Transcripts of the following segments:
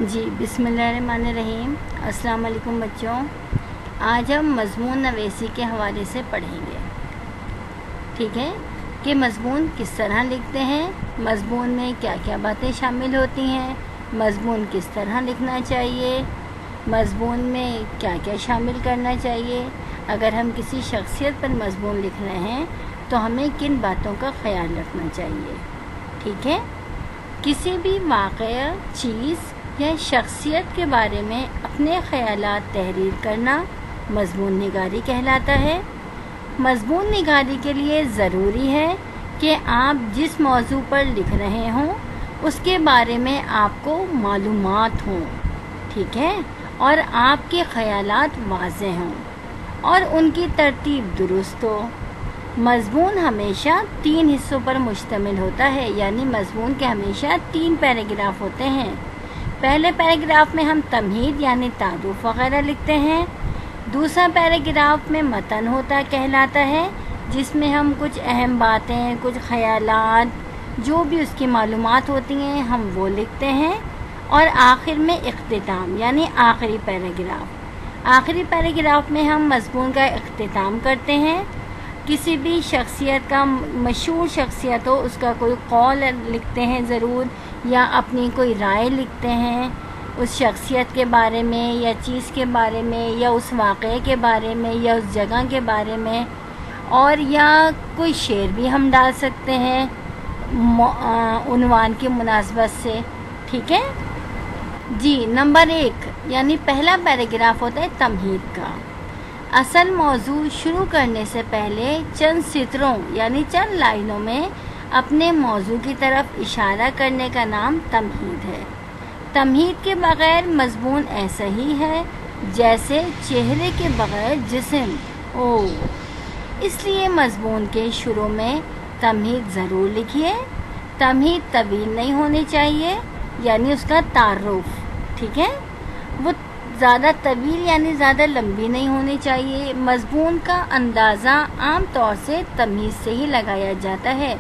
جی बिस्मिल्लाहिर्रहमानिर्रहीम। अस्सलाम वालेकुम बच्चों। आज हम मज़मून नवेसी के हवाले से पढ़ेंगे, ठीक है, कि मज़मून किस तरह लिखते हैं, मज़मून में क्या क्या बातें शामिल होती हैं, मज़मून किस तरह लिखना चाहिए, मज़मून में क्या क्या शामिल करना चाहिए। अगर हम किसी शख्सियत पर मज़मून लिख रहे हैं तो हमें किन बातों का ख्याल रखना चाहिए, ठीक है। किसी भी वाक़या, चीज़ या शख्सियत के बारे में अपने ख़यालात तहरीर करना मज़मून निगारी कहलाता है। मज़मून निगारी के लिए ज़रूरी है कि आप जिस मौजू पर लिख रहे हों उसके बारे में आपको मालूमात हों, ठीक है, और आपके ख़यालात वाज़ेह हों और उनकी तरतीब दुरुस्त हो। मज़मून हमेशा 3 हिस्सों पर मुश्तमिल होता है, यानी मज़मून के हमेशा 3 पैराग्राफ होते हैं। पहले पैराग्राफ में हम तमहीद यानी तारुफ वगैरह लिखते हैं। दूसरा पैराग्राफ में मतन होता कहलाता है, जिसमें हम कुछ अहम बातें, कुछ ख़यालात, जो भी उसकी मालूमात होती हैं हम वो लिखते हैं। और आखिर में इख्तिताम यानी आखिरी पैराग्राफ। आखिरी पैराग्राफ में हम मज़मून का इख्तिताम करते हैं। किसी भी शख्सियत का, मशहूर शख्सियत हो, उसका कोई कौल लिखते हैं ज़रूर, या अपनी कोई राय लिखते हैं उस शख्सियत के बारे में या चीज़ के बारे में या उस वाक़े के बारे में या उस जगह के बारे में, और या कोई शेर भी हम डाल सकते हैं उन्वान की मुनासबत से, ठीक है जी। नंबर 1 यानी पहला पैराग्राफ होता है तमहीद का। असल मौजू शुरू करने से पहले चंद सितरों यानी चंद लाइनों में अपने मौजू की तरफ इशारा करने का नाम तमहीद है। तमहीद के बग़ैर मज़मून ऐसा ही है जैसे चेहरे के बग़ैर जिस्म। इसलिए मज़मून के शुरू में तमहीद ज़रूर लिखिए। तमहीद तवील नहीं होनी चाहिए, यानी उसका तारुफ, ठीक है, वो ज़्यादा तवील यानी ज़्यादा लंबी नहीं होनी चाहिए। मज़मून का अंदाज़ा आम तौर से तमहीद से ही लगाया जाता है।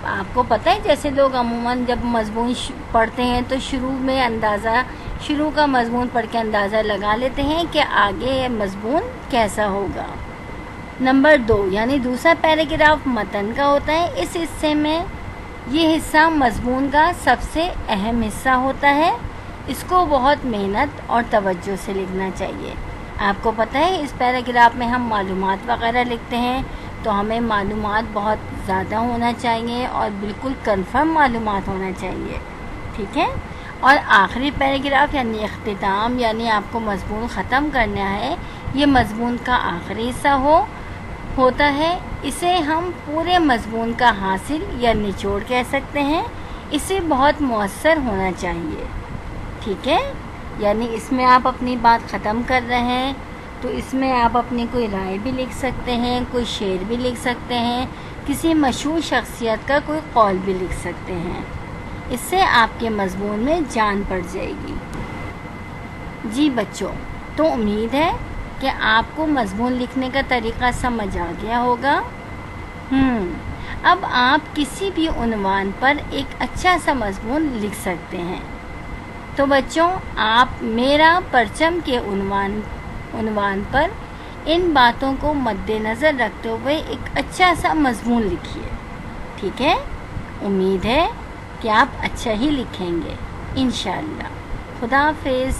आपको पता है, जैसे लोग अमूमन जब मज़मून पढ़ते हैं तो शुरू का मज़मून पढ़ के अंदाज़ा लगा लेते हैं कि आगे मज़मून कैसा होगा। नंबर 2 यानी दूसरा पैराग्राफ मतन का होता है। इस हिस्से में ये हिस्सा मज़मून का सबसे अहम हिस्सा होता है। इसको बहुत मेहनत और तवज्जो से लिखना चाहिए। आपको पता है, इस पैराग्राफ में हम मालूमात वगैरह लिखते हैं तो हमें मालूमात बहुत ज़्यादा होना चाहिए और बिल्कुल कंफर्म मालूमात होना चाहिए, ठीक है। और आखिरी पैराग्राफ यानी इख्तिताम यानी आपको मज़मून ख़त्म करना है, ये मज़मून का आखिरी हिस्सा होता है। इसे हम पूरे मज़मून का हासिल या निचोड़ कह सकते हैं। इसे बहुत मुअस्सर होना चाहिए, ठीक है, यानी इसमें आप अपनी बात ख़त्म कर रहे हैं तो इसमें आप अपनी कोई राय भी लिख सकते हैं, कोई शेर भी लिख सकते हैं, किसी मशहूर शख्सियत का कोई कौल भी लिख सकते हैं। इससे आपके मज़मून में जान पड़ जाएगी। जी बच्चों, तो उम्मीद है कि आपको मज़मून लिखने का तरीक़ा समझ आ गया होगा। अब आप किसी भी उन्वान पर एक अच्छा सा मज़मून लिख सकते हैं। तो बच्चों, आप मेरा परचम के उन्वान पर इन बातों को मद्देनज़र रखते हुए एक अच्छा सा मज़मून लिखिए, ठीक है। उम्मीद है कि आप अच्छा ही लिखेंगे इंशाअल्लाह। खुदा हाफ़िज़।